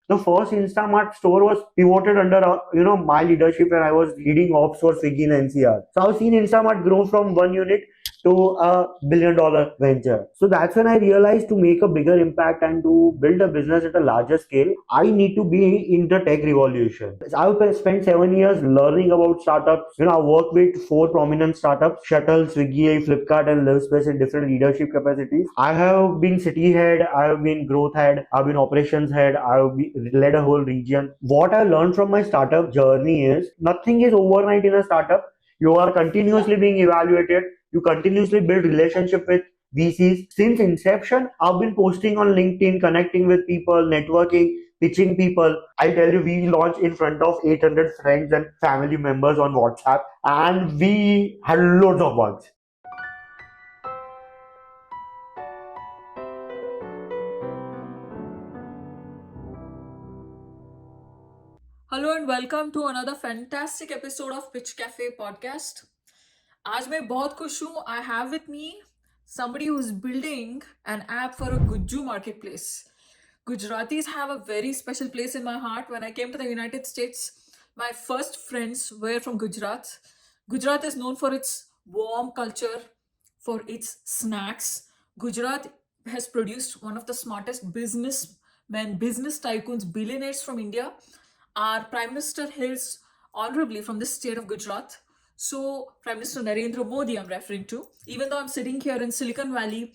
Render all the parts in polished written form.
The first Instamart store was pivoted under my leadership when I was leading ops for Swiggy in NCR. So I've seen Instamart grow from one unit to a $1 billion venture. So that's when I realized to make a bigger impact and to build a business at a larger scale, I need to be in the tech revolution. I've spent 7 years learning about startups. I work with four prominent startups: Shuttl, Swiggy, Flipkart, and Livespace in different leadership capacities. I have been city head, I have been growth head, I've been operations head, led a whole region. What I learned from my startup journey is nothing is overnight in a startup. You are continuously being evaluated. You continuously build relationship with VCs. Since inception, I've been posting on LinkedIn, connecting with people, networking, pitching people. I tell you, we launched in front of 800 friends and family members on WhatsApp, and we had loads of bugs. Hello and welcome to another fantastic episode of Pitch Cafe podcast. आज मैं बहुत खुश हूँ. I have with me somebody who's building an app for a Gujju marketplace. Gujaratis have a very special place in my heart. When I came to the United States, my first friends were from Gujarat. Gujarat is known for its warm culture, for its snacks. Gujarat has produced one of the smartest businessmen, business tycoons, billionaires from India. Our Prime Minister hails honorably from the state of Gujarat. So, Prime Minister Narendra Modi, I'm referring to. Even though I'm sitting here in Silicon Valley,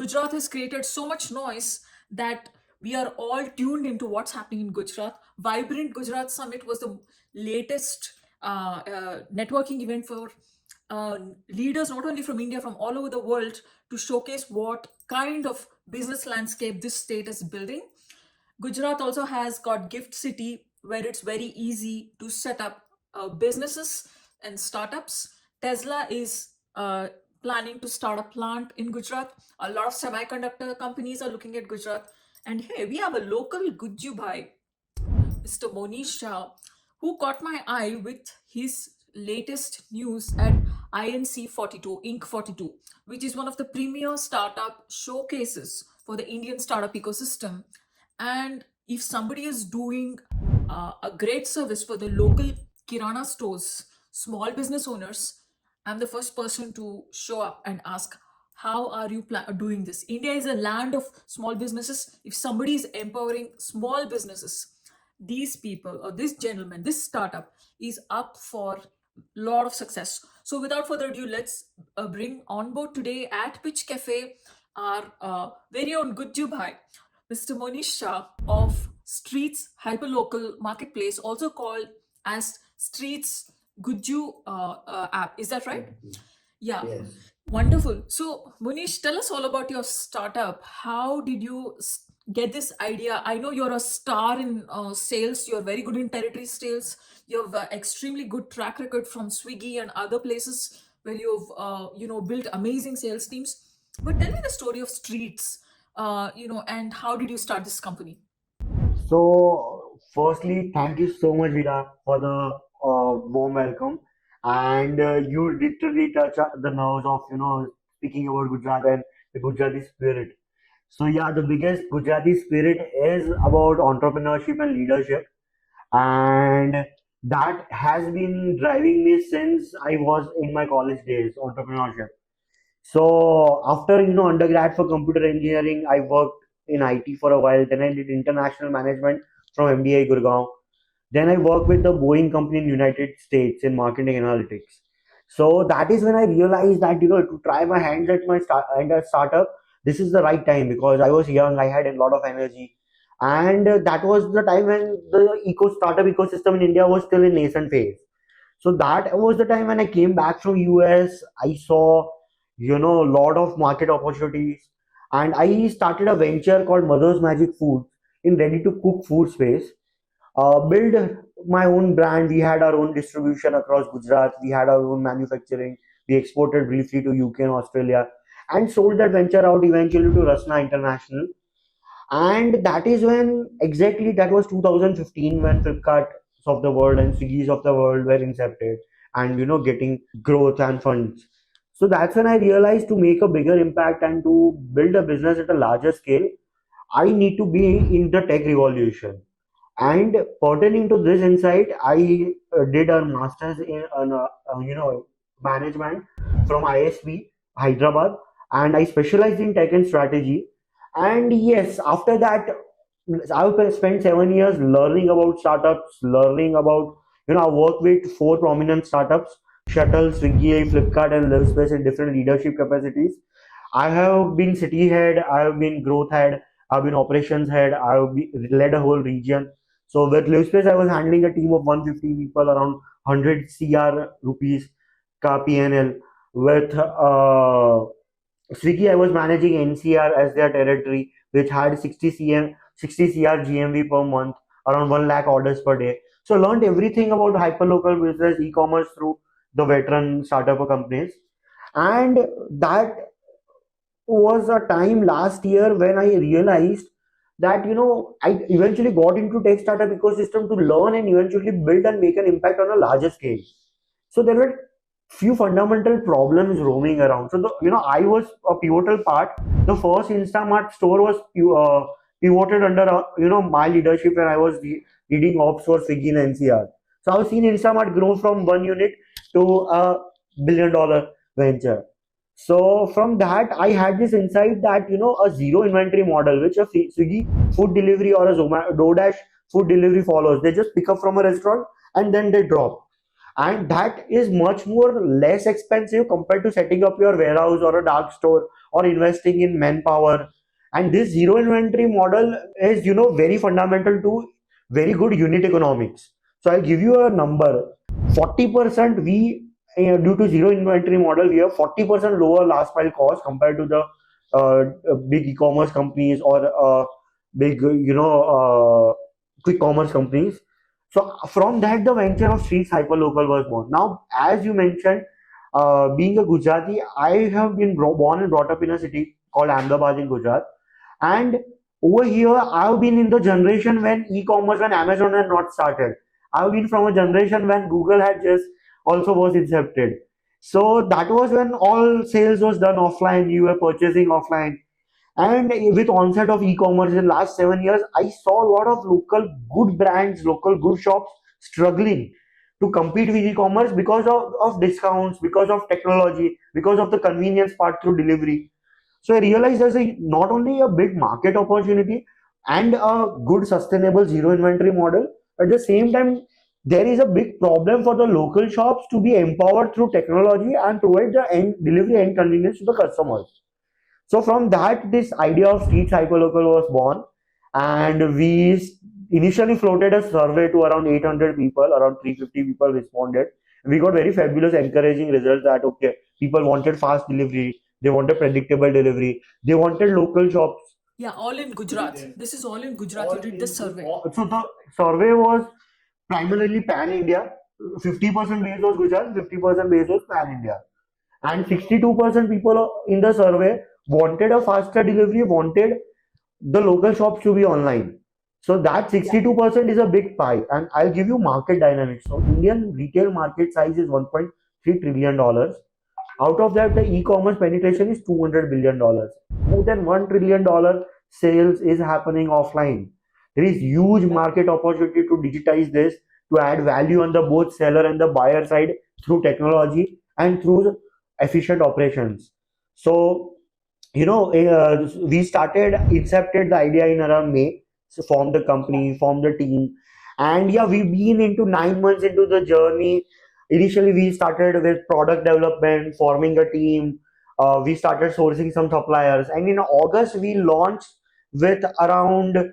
Gujarat has created so much noise that we are all tuned into what's happening in Gujarat. Vibrant Gujarat Summit was the latest networking event for leaders not only from India, from all over the world, to showcase what kind of business landscape this state is building. Gujarat also has got Gift City, where it's very easy to set up businesses and startups. Tesla is planning to start a plant in Gujarat. A lot of semiconductor companies are looking at Gujarat. And hey, we have a local Gujju bhai, Mr. Monish Shah, who caught my eye with his latest news at INC 42, Inc. 42, which is one of the premier startup showcases for the Indian startup ecosystem. And if somebody is doing a great service for the local Kirana stores, small business owners, I'm the first person to show up and ask, how are you doing this? India is a land of small businesses. If somebody is empowering small businesses, these people or this gentleman, this startup is up for a lot of success. So without further ado, let's bring on board today at Pitch Cafe our very own Gujju bhai, Mr. Monish Shah of Streetz Hyperlocal Marketplace, also called as Streetz Gujju app. Is that right? Yeah. Yes. Wonderful. So, Monish, tell us all about your startup. How did you get this idea? I know you're a star in sales. You're very good in territory sales. You have extremely good track record from Swiggy and other places where you've built amazing sales teams. But tell me the story of Streetz. And how did you start this company? So, firstly, thank you so much, Vida, for the warm welcome. And you literally touch the nerves of, speaking about Gujarat and the Gujarati spirit. So, yeah, the biggest Gujarati spirit is about entrepreneurship and leadership. And that has been driving me since I was in my college days, entrepreneurship. So after undergrad for computer engineering, I worked in IT for a while. Then I did international management from MBA Gurgaon. Then I worked with the Boeing company in United States in marketing analytics. So that is when I realized that to try my hands at my startup, this is the right time because I was young, I had a lot of energy, and that was the time when the startup ecosystem in India was still in nascent phase. So that was the time when I came back from US. I saw a lot of market opportunities, and I started a venture called Mother's Magic Food in ready to cook food space. Build my own brand. We had our own distribution across Gujarat. We had our own manufacturing. We exported briefly to UK and Australia, and sold that venture out eventually to Rasna International. And that is when exactly that was 2015 when Flipkart of the world and Swiggy's of the world were incepted and getting growth and funds. So that's when I realized to make a bigger impact and to build a business at a larger scale, I need to be in the tech revolution. And pertaining to this insight, I did a master's in management from ISB Hyderabad, and I specialized in tech and strategy. And yes, after that, I've spent 7 years learning about startups, learning about I work with four prominent startups: Shuttl, Swiggy, Flipkart, and LiveSpace in different leadership capacities. I have been city head, I have been growth head, I've been operations head, led a whole region. So with LiveSpace, I was handling a team of 150 people, around 100 CR rupees ka PNL. With Swiggy, I was managing NCR as their territory, which had 60 CR GMV per month, around 1 lakh orders per day. So learned everything about hyperlocal business, e-commerce through the veteran startup companies. And that was a time last year when I realized that I eventually got into tech startup ecosystem to learn and eventually build and make an impact on a larger scale. So there were few fundamental problems roaming around. So I was a pivotal part. The first Instamart store was pivoted under my leadership when I was leading ops for Swiggy and NCR. So I've seen Instamart grow from one unit to a $1 billion venture. So from that, I had this insight that a zero inventory model, which a Swiggy food delivery or a DoorDash food delivery follows. They just pick up from a restaurant and then they drop, and that is much more less expensive compared to setting up your warehouse or a dark store or investing in manpower. And this zero inventory model is very fundamental to very good unit economics. So I'll give you a number: 40% we due to zero inventory model, we have 40% lower last mile cost compared to the big e-commerce companies or big quick commerce companies. So from that, the venture of Streetz Hyperlocal was born. Now, as you mentioned, being a Gujarati, I have been born and brought up in a city called Ahmedabad in Gujarat. And over here, I've been in the generation when e-commerce, when Amazon had not started. I've been from a generation when Google had just also was incepted. So that was when all sales was done offline. You were purchasing offline. And with onset of e-commerce in the last 7 years, I saw a lot of local good brands, local good shops struggling to compete with e-commerce because of discounts, because of technology, because of the convenience part through delivery. So I realized there's not only a big market opportunity and a good sustainable zero inventory model, at the same time, there is a big problem for the local shops to be empowered through technology and provide the end delivery and convenience to the customers. So from that, this idea of Streetz Hyperlocal was born, and we initially floated a survey to around 800 people, around 350 people responded. We got very fabulous, encouraging results that okay, people wanted fast delivery, they wanted predictable delivery, they wanted local shops. Yeah, all in Gujarat. This is all in Gujarat. You did this survey. So the survey was primarily pan India. 50% base was Gujarat, 50% base was pan India, and 62% people in the survey wanted a faster delivery, wanted the local shops to be online. So that 62% is a big pie. And I'll give you market dynamics. So Indian retail market size is $1.3 trillion. Out of that, the e-commerce penetration is $200 billion. More than $1 trillion sales is happening offline. There is huge market opportunity to digitize this, to add value on the both seller and the buyer side through technology and through efficient operations. So we incepted the idea in around May. So formed the company, formed the team, and yeah, we've been into 9 months into the journey. Initially, we started with product development, forming a team. We started sourcing some suppliers, and in August we launched with around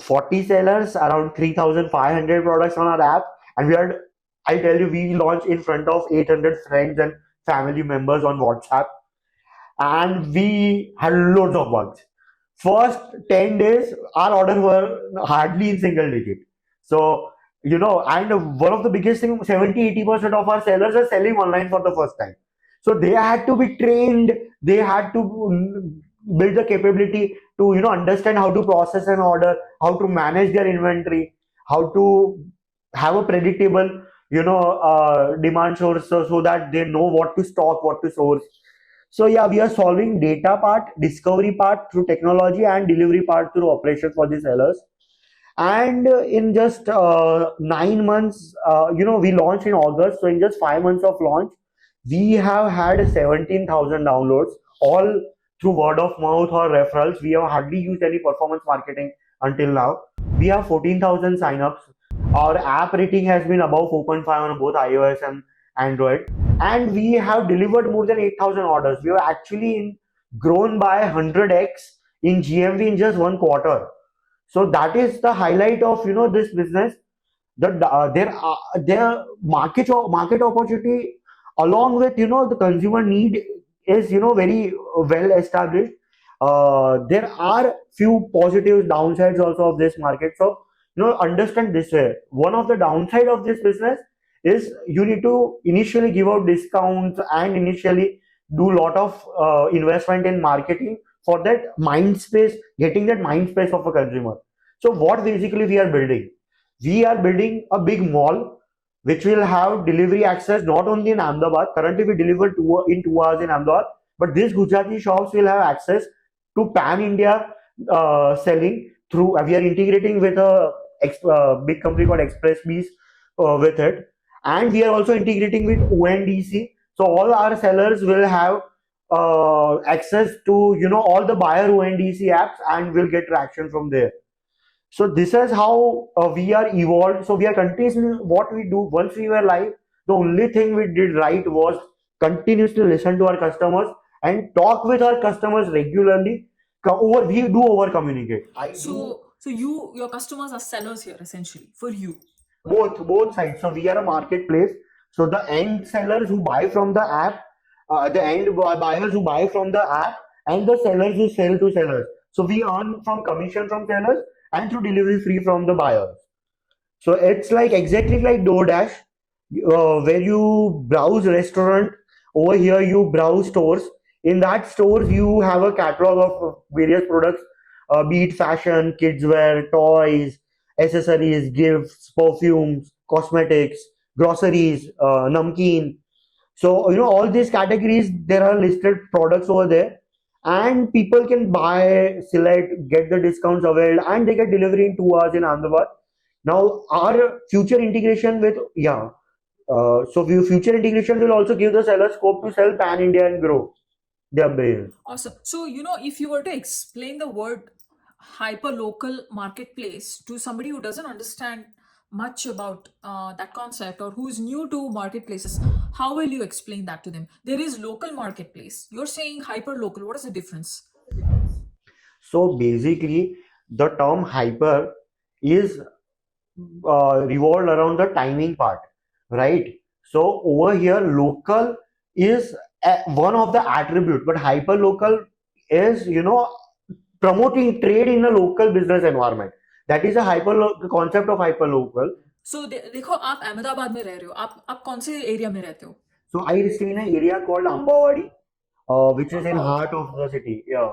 40 sellers, around 3,500 products on our app, and I tell you, we launched in front of 800 friends and family members on WhatsApp, and we had loads of bugs. First 10 days, our orders were hardly in single digit. So, and one of the biggest things, 70-80% of our sellers are selling online for the first time. So they had to be trained, they had to build the capability to, understand how to process an order, how to manage their inventory, how to have a predictable, demand source so that they know what to stock, what to source. So yeah, we are solving data part, discovery part through technology, and delivery part through operations for the sellers. And in just 9 months, we launched in August. So in just 5 months of launch, we have had 17,000 downloads, all through word of mouth or referrals. We have hardly used any performance marketing until now. We have 14,000 signups. Our app rating has been above 4.5 on both iOS and Android, and we have delivered more than 8,000 orders. We have actually grown by 100x in GMV in just one quarter. So that is the highlight of this business. Their market opportunity, along with the consumer need, is very well established. There are few positive downsides also of this market. So understand this way. One of the downside of this business is you need to initially give out discounts and initially do lot of investment in marketing for that mind space, getting that mind space of a consumer. So what basically we are building? We are building a big mall which will have delivery access not only in Ahmedabad. Currently, we deliver in 2 hours in Ahmedabad, but these Gujarati shops will have access to pan India selling through. We are integrating with a big company called Express Bees with it, and we are also integrating with ONDC. So all our sellers will have access to all the buyer ONDC apps and will get traction from there. So this is how we are evolved. So we are continuously what we do once we were live. The only thing we did right was continuously listen to our customers and talk with our customers regularly. We do over communicate. So your customers are sellers here essentially for you. Both sides. So we are a marketplace. So the end sellers who buy from the app, the end buyers who buy from the app, and the sellers who sell to sellers. So we earn from commission from sellers and through delivery free from the buyers. So it's like exactly like DoorDash, where you browse restaurant. Over here you browse stores. In that stores you have a catalog of various products, be it fashion, kids wear, toys, accessories, gifts, perfumes, cosmetics, groceries, namkeen. So all these categories, there are listed products over there, and people can buy, select, get the discounts availed, and they get delivery in 2 hours in Ahmedabad. Now our future integration with future integration will also give the seller scope to sell pan India and grow their business. Awesome. So, if you were to explain the word hyperlocal marketplace to somebody who doesn't understand much about that concept or who is new to marketplaces, how will you explain that to them? There is local marketplace. You're saying hyperlocal. What is the difference? So basically, the term hyper is revolved around the timing part, right? So over here, local is one of the attribute, but hyper local is promoting trade in a local business environment. That is a concept of hyper local. So देखो आप अहमदाबाद में रह रहे हो, आप कौन से area में रहते हो? So I stay in an area called Ambawadi, which is in heart of the city. Yeah.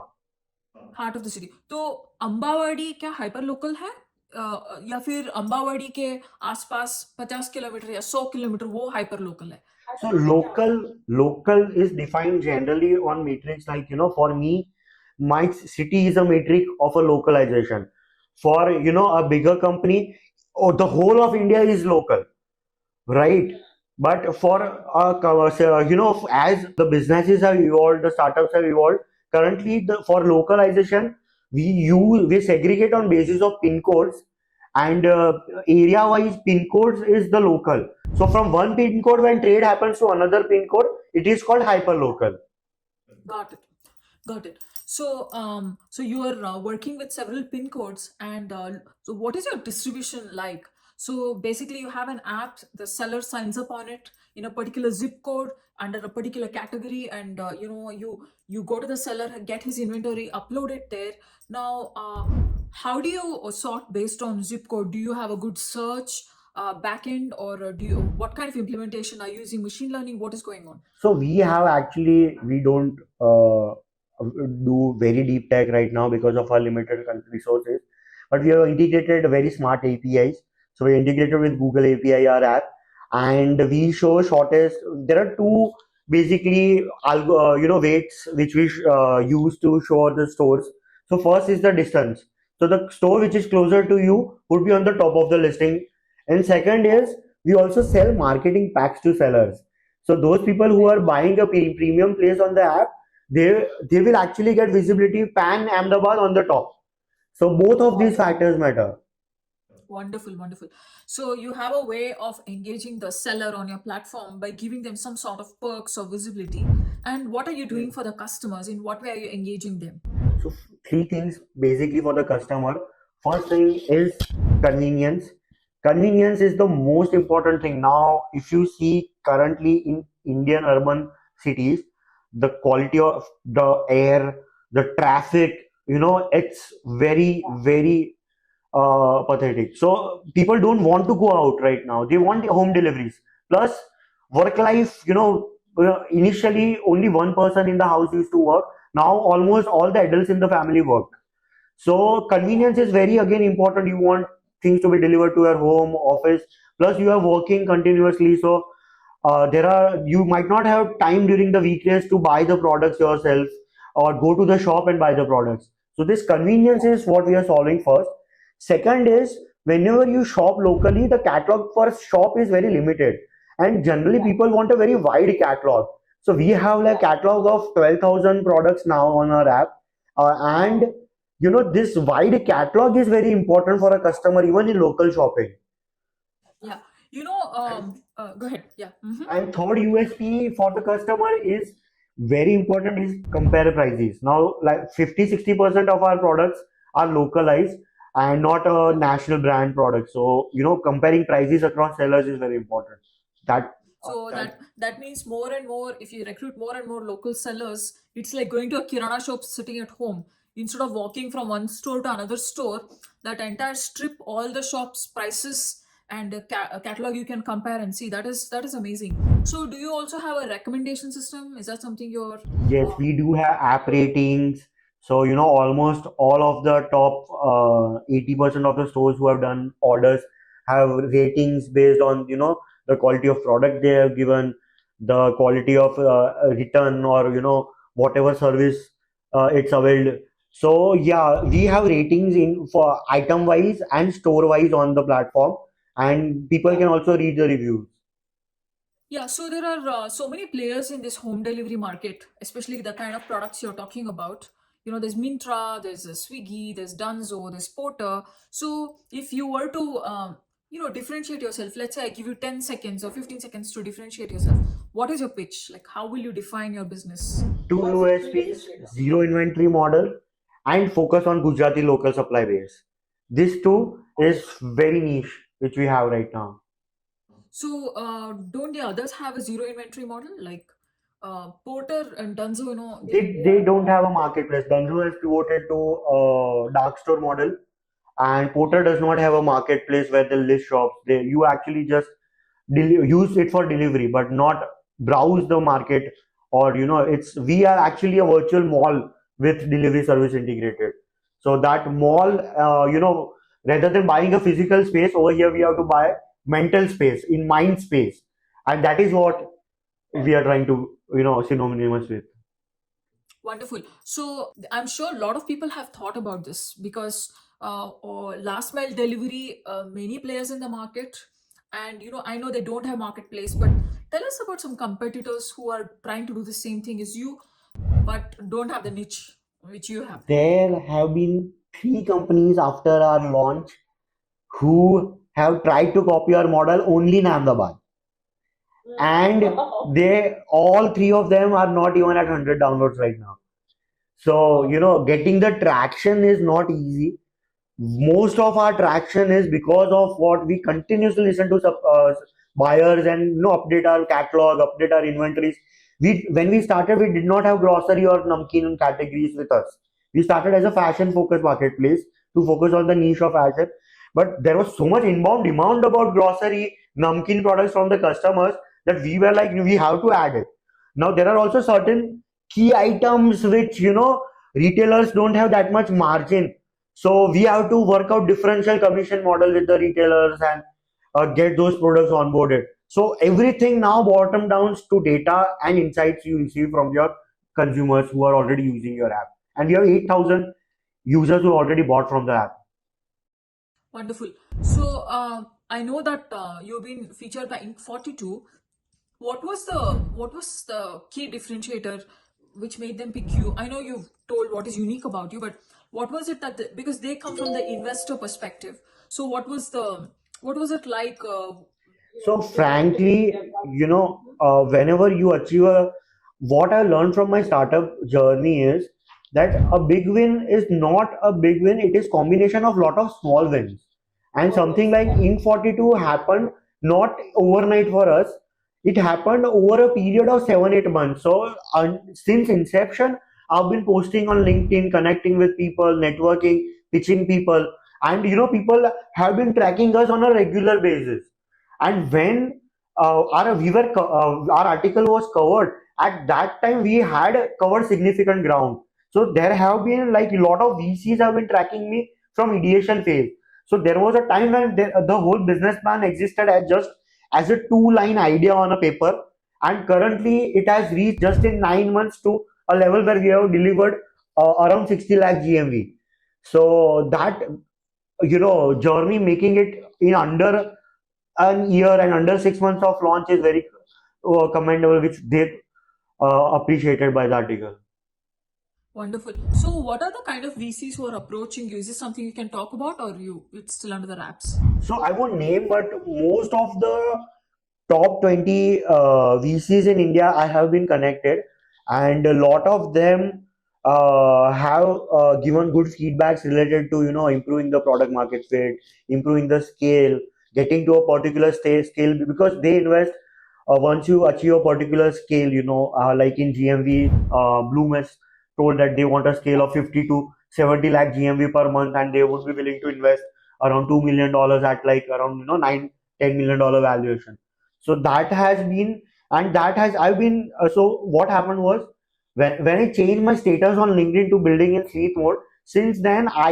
Heart of the city. तो अंबावाड़ी क्या हाइपर लोकल है? या फिर अंबावाड़ी के आसपास 50 किलोमीटर या 100 किलोमीटर वो हाइपर लोकल है? So local is defined generally on metrics like for me, my city is a metric of a localization. For a bigger company, the whole of India is local, right? But for as the businesses have evolved, the startups have evolved. Currently, for localization, we segregate on basis of pin codes, and area-wise pin codes is the local. So from one pin code, when trade happens to another pin code, it is called hyperlocal. Got it. So, so you are working with several pin codes, and so what is your distribution like? So basically, you have an app. The seller signs up on it in a particular zip code under a particular category, and you go to the seller, get his inventory, upload it there. Now, how do you sort based on zip code? Do you have a good search backend, or what kind of implementation are you using? Machine learning? What is going on? So we don't do very deep tech right now because of our limited resources, but we have integrated very smart APIs. So we integrated with Google API, our app, and we show shortest. There are two basically weights which we use to show the stores. So first is the distance. So the store which is closer to you would be on the top of the listing. And second is we also sell marketing packs to sellers. So those people who are buying a premium place on the app, they will actually get visibility pan Ahmedabad on the top. So both of these factors matter. Wonderful, wonderful. So you have a way of engaging the seller on your platform by giving them some sort of perks or visibility. And what are you doing for the customers? In what way are you engaging them? So three things basically for the customer. First thing is convenience. Convenience is the most important thing. Now, if you see currently in Indian urban cities, the quality of the air, the traffic, it's very, very pathetic. So people don't want to go out right now. They want home deliveries. Plus, work life, initially only one person in the house used to work. Now almost all the adults in the family work. So convenience is very again important. You want things to be delivered to your home, office. Plus you are working continuously. So you might not have time during the weekdays to buy the products yourself or go to the shop and buy the products. So this convenience is what we are solving first. Second is whenever you shop locally, the catalog for shop is very limited, and generally people want a very wide catalog. So we have like catalog of 12,000 products now on our app, and this wide catalog is very important for a customer even in local shopping. Yeah. Go ahead. Yeah. And third USP for the customer is very important is compare prices. Now like 50-60% of our products are localized and not a national brand product. So comparing prices across sellers is very important. That So that means more and more, if you recruit more and more local sellers, it's like going to a kirana shop sitting at home. Instead of walking from one store to another store, that entire strip, all the shops, prices, and catalog you can compare and see. That is amazing. So do you also have a recommendation system? Is that something you're Yes, we do have app ratings. So, almost all of the top 80% of the stores who have done orders have ratings based on, the quality of product they have given, the quality of return or, whatever service it's availed. So, yeah, we have ratings in for item wise and store wise on the platform, and people can also read the reviews. Yeah, so there are so many players in this home delivery market, especially the kind of products you're talking about. There's Mintra, there's Swiggy, there's Dunzo, there's Porter. So if you were to, differentiate yourself, let's say I give you 10 seconds or 15 seconds to differentiate yourself. What is your pitch? Like, how will you define your business? Two USPs, zero inventory model, and focus on Gujarati local supply base. This too is very niche, which we have right now. So don't the others have a zero inventory model? Like Porter and Dunzo, They don't have a marketplace. Bangalore has pivoted to a dark store model, and Porter does not have a marketplace where they list shops. You actually just use it for delivery, but not browse the market. Or it's we are actually a virtual mall with delivery service integrated. So that mall, rather than buying a physical space over here, we have to buy mental space in mind space, and that is what we are trying to synonymous with. Wonderful. So I'm sure a lot of people have thought about this because last mile delivery, many players in the market, and I know they don't have marketplace, but tell us about some competitors who are trying to do the same thing as you, but don't have the niche which you have. There have been three companies after our launch who have tried to copy our model only in Ahmedabad, and they all three of them are not even at 100 downloads right now. So getting the traction is not easy. Most of our traction is because of what we continuously listen to buyers and update our catalog, update our inventories. When we started, we did not have grocery or namkeen categories with us. We started as a fashion focused marketplace to focus on the niche of fashion, but there was so much inbound demand about grocery namkeen products from the customers that we were like, we have to add it. Now there are also certain key items which retailers don't have that much margin, so we have to work out differential commission model with the retailers and get those products onboarded. So everything now bottom down to data and insights you receive from your consumers who are already using your app. And we have 8,000 users who already bought from the app. Wonderful. So I know that you've been featured by Inc. 42. What was the key differentiator which made them pick you? I know you've told what is unique about you, but what was it because they come from the investor perspective. So what was it like? So frankly, whenever you achieve what I learned from my startup journey is that a big win is not a big win. It is combination of lot of small wins. And something like Inc. 42 happened not overnight for us. It happened over a period of 7-8 months. So since inception, I've been posting on LinkedIn, connecting with people, networking, pitching people, and people have been tracking us on a regular basis. And when our article was covered, at that time we had covered significant ground. So there have been like a lot of VCs have been tracking me from ideation phase. So there was a time when the whole business plan existed as just as a two-line idea on a paper, and currently it has reached just in 9 months to a level where we have delivered around 60 lakh GMV. So that journey, making it in under a year and under 6 months of launch, is very commendable, which they appreciated by the article. Wonderful. So what are the kind of VCs who are approaching you? Is this something you can talk about, or it's still under the wraps? So I won't name, but most of the top 20 VCs in India I have been connected, and a lot of them have given good feedbacks related to improving the product market fit, improving the scale, getting to a particular scale, because they invest once you achieve a particular scale, like in GMV, Bloom has told that they want a scale of 50 to 70 lakh GMV per month, and they would be willing to invest around $2 million at like around 9-10 million dollar valuation. So that has been, and that has I've been. So what happened was, when I changed my status on LinkedIn to building in sleep mode, since then I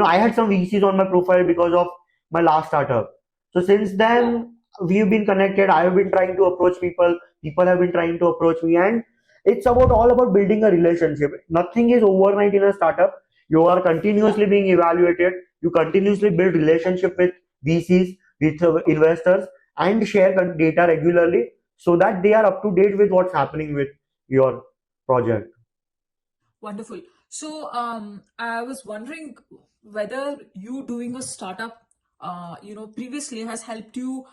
had some VCs on my profile because of my last startup. So since then we've been connected. I have been trying to approach people. People have been trying to approach me, and it's all about building a relationship. Nothing is overnight in a startup. You are continuously being evaluated. You continuously build relationship with VCs, with investors, and share data regularly so that they are up to date with what's happening with your project. Wonderful. So, I was wondering whether you doing a startup, previously has helped you,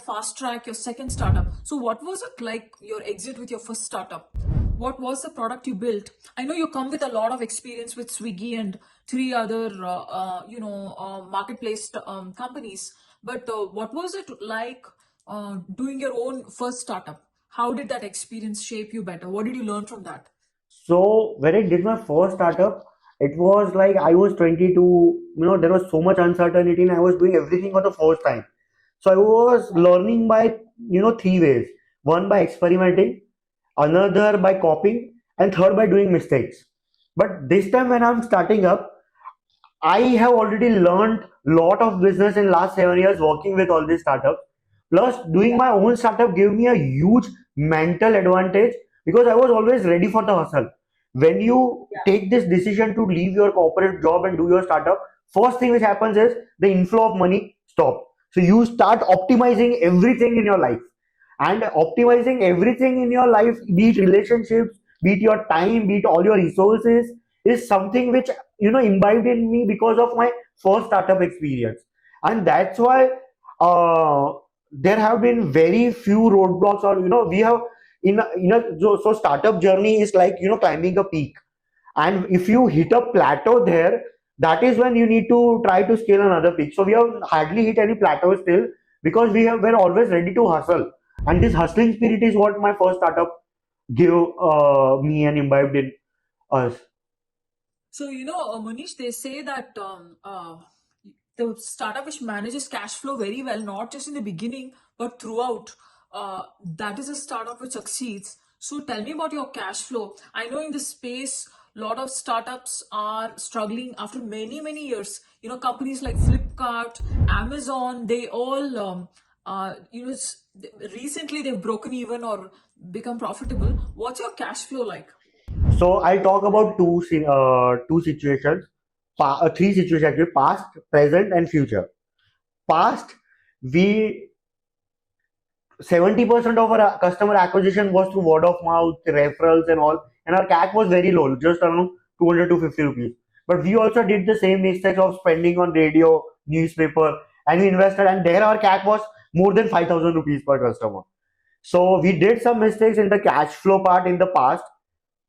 fast track your second startup. So, what was it like your exit with your first startup? What was the product you built? I know you come with a lot of experience with Swiggy and three other, marketplace companies. But what was it like doing your own first startup? How did that experience shape you better? What did you learn from that? So when I did my first startup, it was like I was 22. There was so much uncertainty, and I was doing everything for the first time. So I was learning by three ways. One, by experimenting, another by copying, and third, by doing mistakes. But this time when I'm starting up, I have already learned lot of business in last 7 years working with all these startups. Plus, doing my own startup gave me a huge mental advantage because I was always ready for the hustle. When you take this decision to leave your corporate job and do your startup, first thing which happens is the inflow of money stop. So you start optimizing everything in your life, and optimizing everything in your life, be it relationships, be it your time, be it all your resources, is something which imbibed in me because of my first startup experience. And that's why there have been very few roadblocks, or we have so startup journey is like climbing a peak, and if you hit a plateau there, that is when you need to try to scale another peak. So we have hardly hit any plateau still, because we're always ready to hustle, and this hustling spirit is what my first startup gave me and imbibed in us. So, Monish, they say that the startup which manages cash flow very well, not just in the beginning, but throughout, that is a startup which succeeds. So, tell me about your cash flow. I know in this space, a lot of startups are struggling after many, many years. Companies like Flipkart, Amazon, they all recently they've broken even or become profitable. What's your cash flow like? So I'll talk about two situations, three situations actually: past, present, and future. Past, we 70% of our customer acquisition was through word of mouth, referrals, and all, and our CAC was very low, just around 200 to 50 rupees. But we also did the same mistake of spending on radio, newspaper, and we invested, and there our CAC was more than 5,000 rupees per customer. So we did some mistakes in the cash flow part in the past.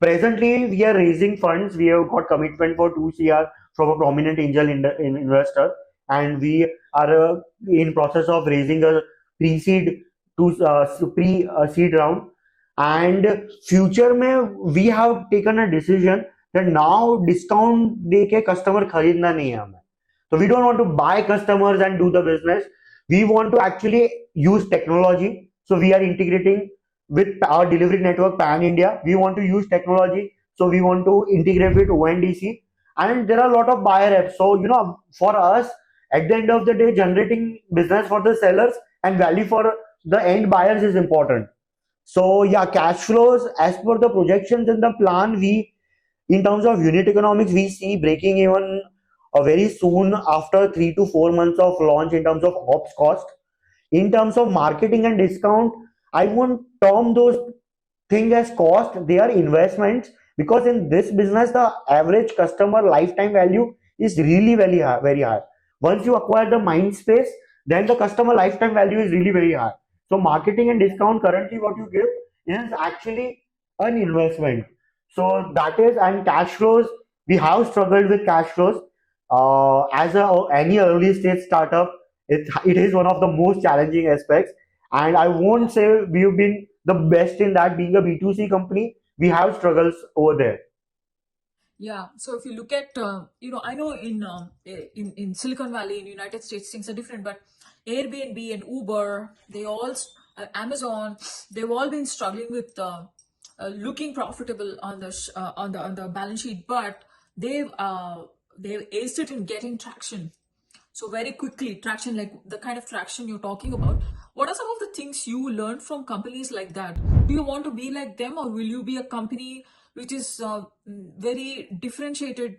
Presently, we are raising funds. We have got commitment for 2 CR from a prominent angel investor, and we are in process of raising a pre-seed to pre-seed round. And future में we have taken a decision that now discount देके customer खरीदना नहीं है हमें. So we don't want to buy customers and do the business. We want to actually use technology. So we are integrating with our delivery network pan India. We want to use technology. So we want to integrate with ONDC. And there are a lot of buyer apps. So, for us, at the end of the day, generating business for the sellers and value for the end buyers is important. So yeah, cash flows as per the projections in the plan, we in terms of unit economics, we see breaking even very soon after 3 to 4 months of launch in terms of ops cost. In terms of marketing and discount, I won't term those things as cost, they are investments, because in this business, the average customer lifetime value is really very high, very high. Once you acquire the mind space, then the customer lifetime value is really very high. So marketing and discount currently what you give is actually an investment. So that is, and cash flows, we have struggled with cash flows. As any early stage startup, it is one of the most challenging aspects. And I won't say we've been the best in that. Being a B2C company, we have struggles over there. Yeah. So if you look at, I know in Silicon Valley in United States things are different, but Airbnb and Uber, Amazon, they've all been struggling with looking profitable on the balance sheet, but they've aced it in getting traction. So very quickly, traction, like the kind of traction you're talking about. What are some of the things you learned from companies like that? Do you want to be like them, or will you be a company which is very differentiated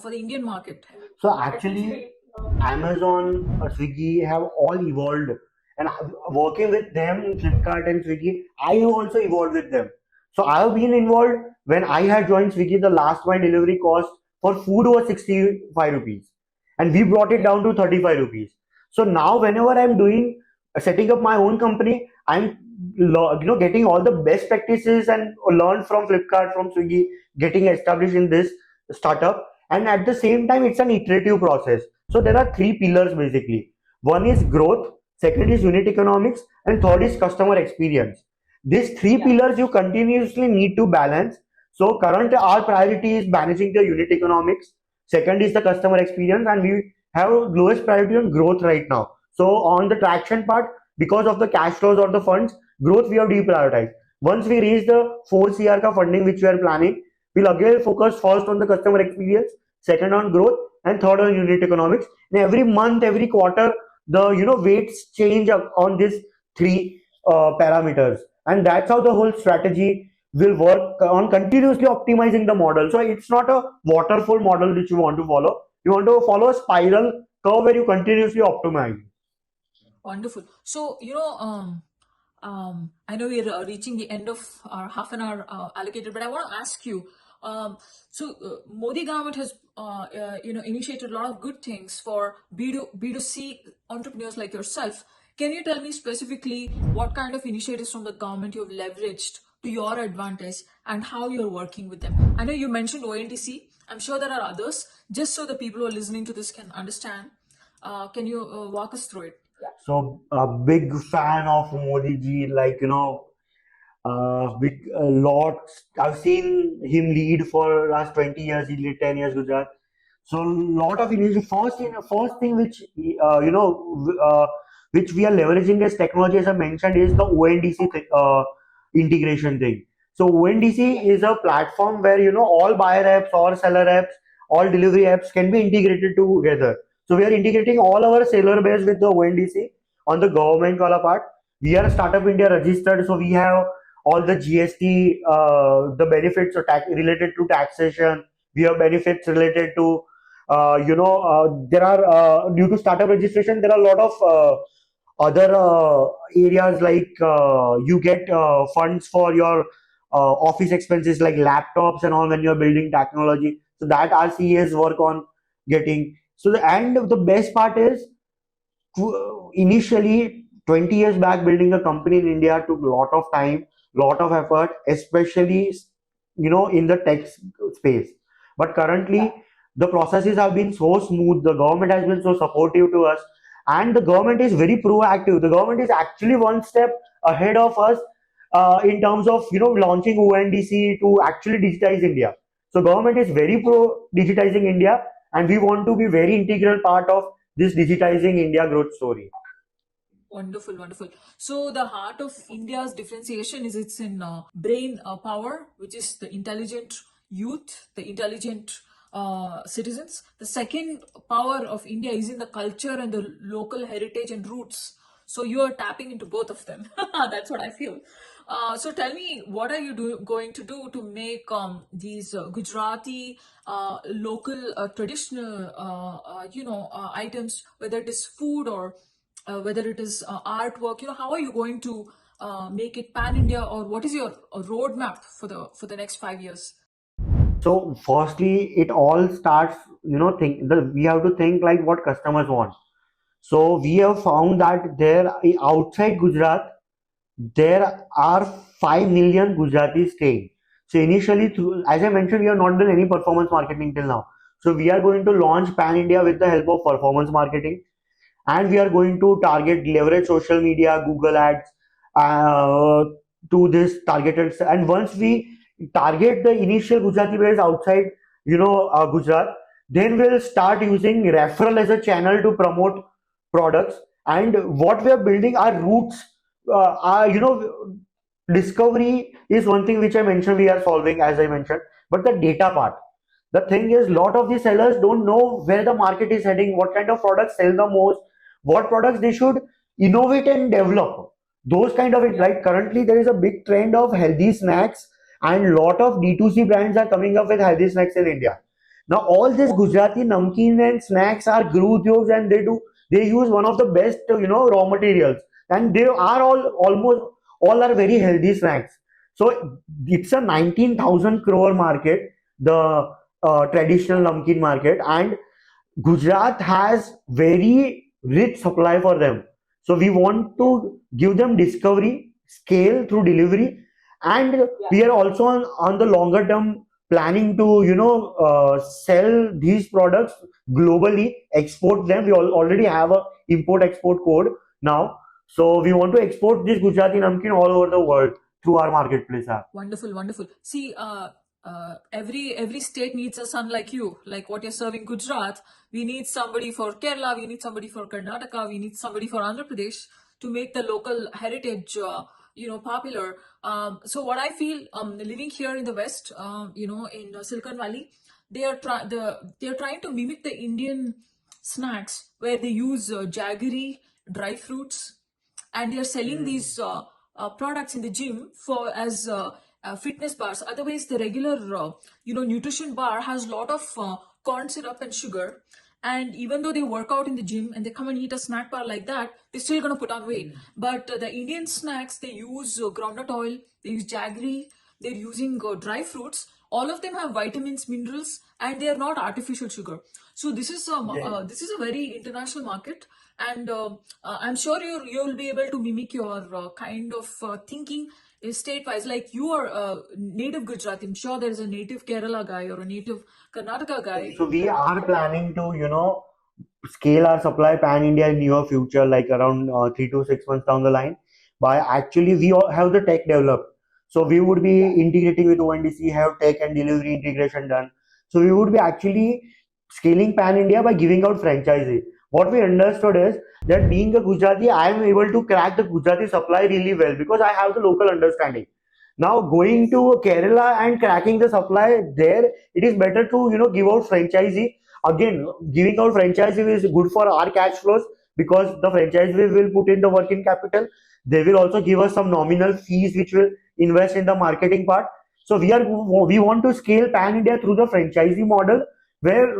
for the Indian market? So actually, Amazon, Swiggy have all evolved, and working with them, Flipkart and Swiggy, I have also evolved with them. So I have been involved when I had joined Swiggy. The last mile delivery cost for food was 65 rupees, and we brought it down to 35 rupees. So now, whenever I'm doing setting up my own company, I'm getting all the best practices and learn from Flipkart, from Swiggy, getting established in this startup. And at the same time, it's an iterative process. So there are three pillars basically. One is growth, second is unit economics, and third is customer experience. These three pillars you continuously need to balance. So current our priority is managing the unit economics, second is the customer experience, and we have lowest priority on growth right now. So on the traction part, because of the cash flows or the funds, growth we have deprioritized. Once we reach the 4 CR ka funding which we are planning, we'll again focus first on the customer experience, second on growth, and third on unit economics. And every month, every quarter, the weights change on these three parameters, and that's how the whole strategy will work on continuously optimizing the model. So it's not a waterfall model which you want to follow. You want to follow a spiral curve where you continuously optimize. Wonderful. So, I know we're reaching the end of our half an hour allocated, but I want to ask you. Modi government has, initiated a lot of good things for B2C entrepreneurs like yourself. Can you tell me specifically what kind of initiatives from the government you've leveraged to your advantage and how you're working with them? I know you mentioned ONDC. I'm sure there are others. Just so the people who are listening to this can understand, can you walk us through it? So a big fan of Modi ji, big a lot. I've seen him lead for last 20 years. He led 10 years Gujarat. So lot of initiatives. First thing which which we are leveraging as technology, as I mentioned, is the ONDC integration thing. So ONDC is a platform where all buyer apps, all seller apps, all delivery apps can be integrated together. So we are integrating all our seller base with the ONDC. on the government wala part, we are Startup India registered, so we have all the GST, the benefits or tax related to taxation. We have benefits related to, there are due to startup registration, there are a lot of other areas like you get funds for your office expenses like laptops and all when you're building technology. So that our CAs work on getting. So and the best part is initially 20 years back building a company in India took a lot of time, lot of effort, especially in the tech space. But currently the processes have been so smooth, the government has been so supportive to us, and the government is very proactive. The government is actually one step ahead of us in terms of launching ONDC to actually digitize India. So government is very pro digitizing India, and we want to be very integral part of this digitizing India growth story. Wonderful, wonderful. So the heart of India's differentiation is it's in brain power, which is the intelligent youth, the intelligent citizens. The second power of India is in the culture and the local heritage and roots. So you are tapping into both of them. That's what I feel. So tell me, what are you going to do to make these Gujarati local traditional, items, whether it is food or whether it is artwork, how are you going to make it pan India, or what is your roadmap for the next 5 years? So firstly, it all starts, we have to think like what customers want. So we have found that there outside Gujarat, there are 5 million Gujaratis staying. So initially, as I mentioned, we have not done any performance marketing till now. So we are going to launch Pan India with the help of performance marketing, and we are going to target leverage social media, Google ads uh, to this targeted. And once we target the initial Gujarati base outside, Gujarat, then we'll start using referral as a channel to promote products. And what we are building our roots, are discovery is one thing which I mentioned we are solving, as I mentioned, but the data part, the thing is, lot of the sellers don't know where the market is heading, what kind of products sell the most, what products they should innovate and develop. Those kind of it. Like currently, there is a big trend of healthy snacks, and lot of D2C brands are coming up with healthy snacks in India. Now, all these Gujarati namkeen and snacks are Guru Udyogs, and they use one of the best raw materials, and they are almost all are very healthy snacks. So it's a 19,000 crore market, the traditional namkeen market, and Gujarat has very rich supply for them. So we want to give them discovery, scale through delivery, and we are also on the longer term planning to sell these products globally, export them. We already have a import export code now, so we want to export this Gujarati namkeen all over the world through our marketplace app. Wonderful, wonderful. See, every state needs a son like you, like what you're serving Gujarat. We need somebody for Kerala, we need somebody for Karnataka, we need somebody for Andhra Pradesh to make the local heritage, popular. So what I feel, living here in the West, in Silicon Valley, they're trying to mimic the Indian snacks where they use jaggery, dry fruits, and they're selling these products in the gym for as fitness bars. Otherwise, the regular nutrition bar has a lot of corn syrup and sugar. And even though they work out in the gym and they come and eat a snack bar like that, they're still gonna put on weight. But the Indian snacks, they use groundnut oil, they use jaggery, they're using dry fruits. All of them have vitamins, minerals, and they are not artificial sugar. So this is a very international market, and I'm sure you'll be able to mimic your kind of thinking state wise. Like you are native Gujarati, I'm sure there's a native Kerala guy or a native Karnataka guy. So we are planning to, scale our supply pan India in near future, like around 3 to 6 months down the line. But actually, we all have the tech developed. So we would be integrating with ONDC, have tech and delivery integration done. So we would be actually scaling pan India by giving out franchisee. What we understood is that being a Gujarati, I am able to crack the Gujarati supply really well because I have the local understanding. Now going to Kerala and cracking the supply there, it is better to give out franchisee. Again, giving out franchisee is good for our cash flows because the franchisee will put in the working capital. They will also give us some nominal fees which will invest in the marketing part. So we want to scale pan India through the franchisee model, where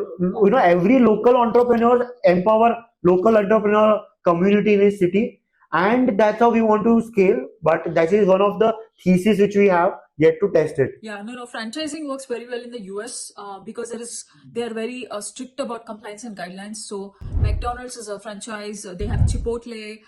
every local entrepreneur empower local entrepreneur community in his city, and that's how we want to scale. But that is one of the thesis which we have yet to test it. Yeah, no, franchising works very well in the US because they are very strict about compliance and guidelines. So McDonald's is a franchise. They have Chipotle.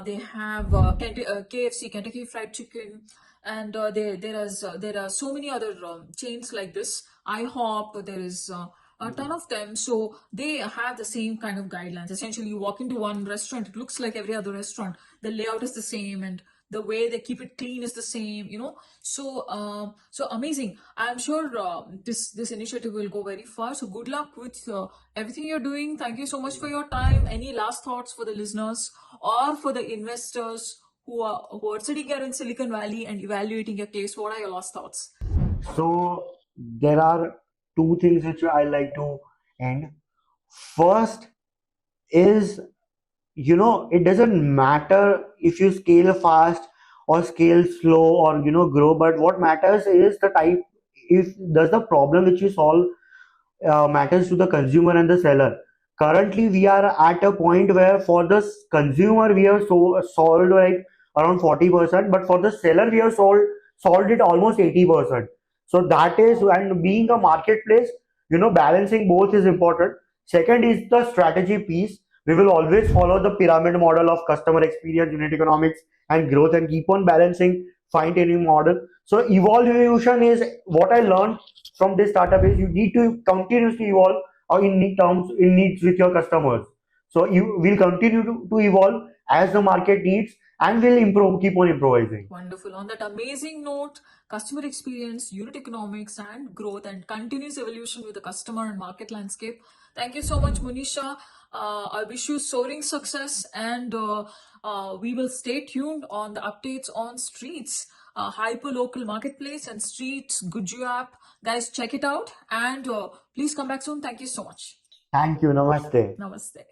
They have KFC, Kentucky Fried Chicken, and there are so many other chains like this. IHOP. There is a ton of them. So they have the same kind of guidelines. Essentially, you walk into one restaurant, it looks like every other restaurant. The layout is the same, and the way they keep it clean is the same. So amazing. I'm sure this initiative will go very far. So good luck with everything you're doing. Thank you so much for your time. Any last thoughts for the listeners or for the investors who are sitting here in Silicon Valley and evaluating your case? What are your last thoughts? So there are two things which I like to end. First is, it doesn't matter if you scale fast or scale slow or grow, but what matters is the type. If does the problem which you solve matters to the consumer and the seller. Currently, we are at a point where for the consumer we have solved like around 40%, but for the seller we have solved it almost 80%. So that is, and being a marketplace, balancing both is important. Second is the strategy piece. We will always follow the pyramid model of customer experience, unit economics, and growth, and keep on balancing, fine tuning model. So evolution is what I learned from this startup is you need to continuously evolve or in needs with your customers. So you will continue to evolve as the market needs, and will improve, keep on improvising. Wonderful. On that amazing note, customer experience, unit economics, and growth, and continuous evolution with the customer and market landscape. Thank you so much, Monish Shah. I wish you soaring success, and we will stay tuned on the updates on Streetz, Hyperlocal Marketplace, and Streetz Gujju app. Guys, check it out, and please come back soon. Thank you so much. Thank you. Namaste. Namaste.